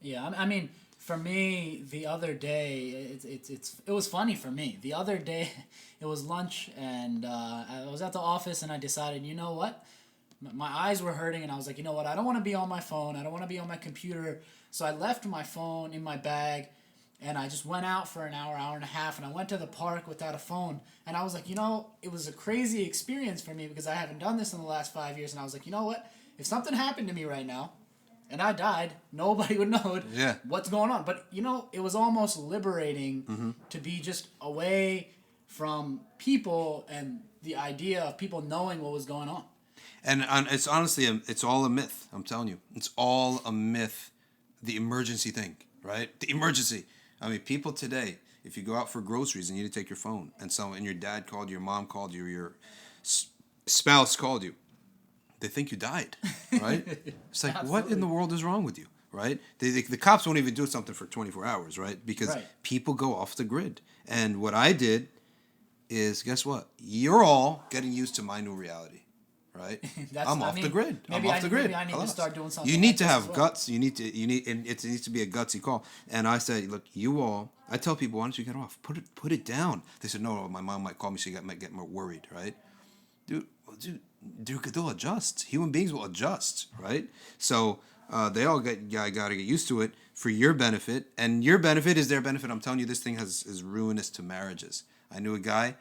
Yeah, I mean, for me, the other day, it was funny for me. The other day, it was lunch, and I was at the office, and I decided, you know what? My eyes were hurting, and I was like, you know what? I don't want to be on my phone. I don't want to be on my computer. So I left my phone in my bag, and I just went out for an hour, hour and a half, and I went to the park without a phone. And I was like, it was a crazy experience for me because I haven't done this in the last 5 years. And I was like, you know what? If something happened to me right now, and I died, nobody would know what's going on. But, it was almost liberating to be just away from people and the idea of people knowing what was going on. And it's honestly, it's all a myth. I'm telling you. It's all a myth. The emergency thing, right? The emergency. I mean, people today, if you go out for groceries and you need to take your phone, and your dad called you, your mom called you, your spouse called you, they think you died, right? It's like, what in the world is wrong with you, right? The cops won't even do something for 24 hours, right? Because people go off the grid. And what I did is, guess what? You're all getting used to my new reality. Right, I'm off the grid. Maybe I need to start doing something. You need to have guts. And it needs to be a gutsy call. And I said, look, I tell people, why don't you get off? Put it down. They said, no, my mom might call me. She might get more worried, right? Dude, they'll adjust. Human beings will adjust, right? So they all got to get used to it for your benefit, and your benefit is their benefit. I'm telling you, this thing is ruinous to marriages. I knew a guy.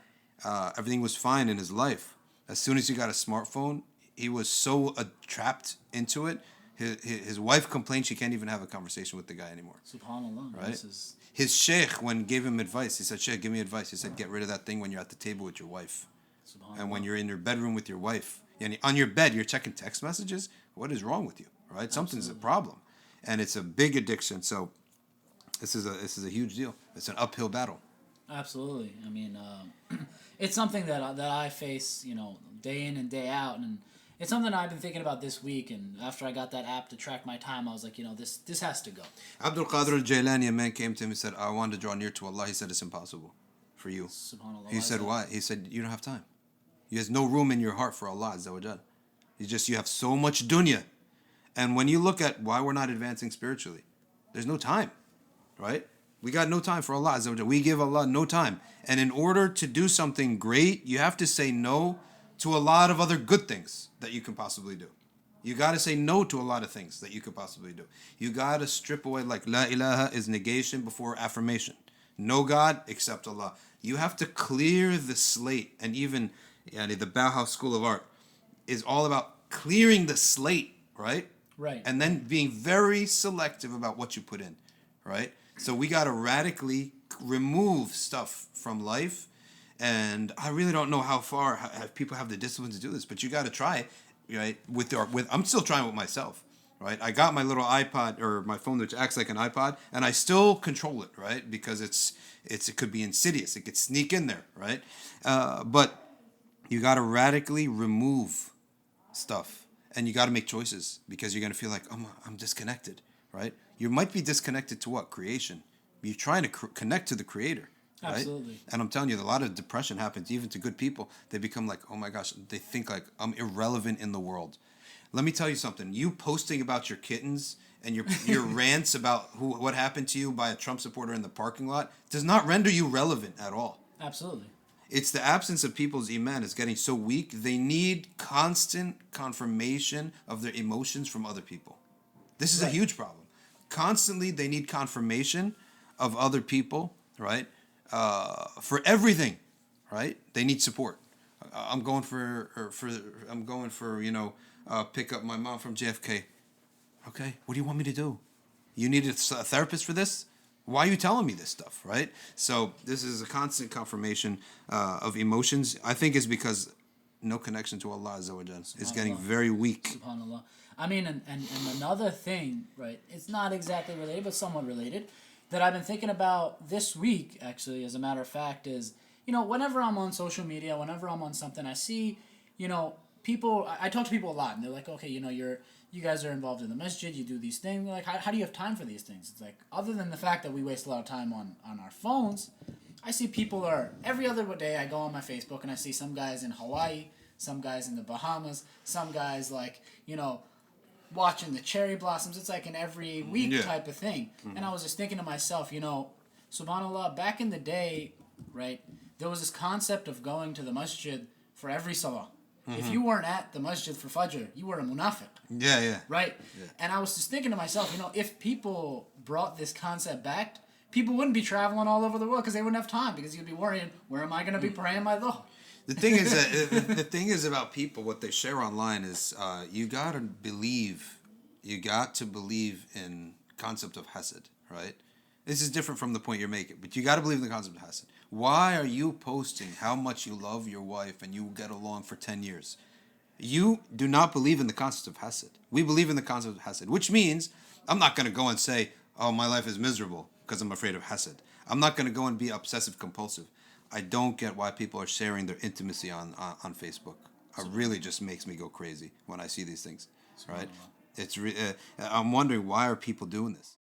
Everything was fine in his life. As soon as he got a smartphone, he was so trapped into it. His wife complained she can't even have a conversation with the guy anymore. SubhanAllah. Right? His sheikh, when gave him advice, he said, Sheikh, give me advice. He said, get rid of that thing when you're at the table with your wife. And when you're in your bedroom with your wife. And on your bed, you're checking text messages. What is wrong with you? Right? Something's a problem. And it's a big addiction. So this is a huge deal. It's an uphill battle. Absolutely. I mean, it's something that I face, day in and day out, and it's something I've been thinking about this week. And after I got that app to track my time, I was like, this has to go. Abdul Qadir al-Jailani, a man came to him and said, I want to draw near to Allah. He said, it's impossible for you. SubhanAllah. He said, why? He said, you don't have time. There's no room in your heart for Allah Azza wa Jal. You have so much dunya. And when you look at why we're not advancing spiritually, there's no time, right? We got no time for Allah Azza wa Jal. We give Allah no time. And in order to do something great, you have to say no to a lot of other good things that you can possibly do. You got to say no to a lot of things that you could possibly do. You got to strip away, like La ilaha is negation before affirmation. No God except Allah. You have to clear the slate. And even the Bauhaus School of Art is all about clearing the slate, right? Right. And then being very selective about what you put in, right? So we got to radically remove stuff from life. And I really don't know how far people have the discipline to do this, but you got to try, right? I'm still trying with myself, right? I got my little iPod or my phone which acts like an iPod, and I still control it, right? Because it could be insidious. It could sneak in there, right? But you got to radically remove stuff, and you got to make choices because you're going to feel like, I'm disconnected, right? You might be disconnected to what? Creation. You're trying to connect to the Creator. Right? Absolutely. And I'm telling you, a lot of depression happens even to good people. They become like, oh my gosh, they think like, I'm irrelevant in the world. Let me tell you something. You posting about your kittens and your rants about what happened to you by a Trump supporter in the parking lot does not render you relevant at all. Absolutely. It's the absence of people's iman is getting so weak. They need constant confirmation of their emotions from other people. This is a huge problem. Constantly, they need confirmation of other people, right? For everything, right? They need support. I'm going for pick up my mom from JFK. Okay, what do you want me to do? You need a therapist for this? Why are you telling me this stuff, right? So this is a constant confirmation of emotions. I think it's because no connection to Allah Azza wa Jal is getting very weak. SubhanAllah. I mean, and another thing, right? It's not exactly related, but somewhat related, that I've been thinking about this week, actually, as a matter of fact, is, whenever I'm on social media, whenever I'm on something, I see, people, I talk to people a lot, and they're like, okay, you guys are involved in the masjid, you do these things. They're like, how do you have time for these things? It's like, other than the fact that we waste a lot of time on our phones, I see people every other day I go on my Facebook and I see some guys in Hawaii, some guys in the Bahamas, some guys watching the cherry blossoms. It's like an every week type of thing. And I was just thinking to myself, you know, subhanAllah, back in the day, right, there was this concept of going to the masjid for every salah. If you weren't at the masjid for Fajr, you were a munafiq. Yeah. Right? Yeah. And I was just thinking to myself, you know, if people brought this concept back, people wouldn't be traveling all over the world because they wouldn't have time, because you'd be worrying, where am I going to be praying my dhuhr? The thing is that the thing is about people, what they share online is you got to believe in concept of hasad, right? This is different from the point you're making, but you got to believe in the concept of hasad. Why are you posting how much you love your wife and you get along for 10 years? You do not believe in the concept of hasad. We believe in the concept of hasad, which means I'm not going to go and say, oh, my life is miserable because I'm afraid of hasad. I'm not going to go and be obsessive compulsive. I don't get why people are sharing their intimacy on Facebook. It really just makes me go crazy when I see these things, right? I'm wondering, why are people doing this?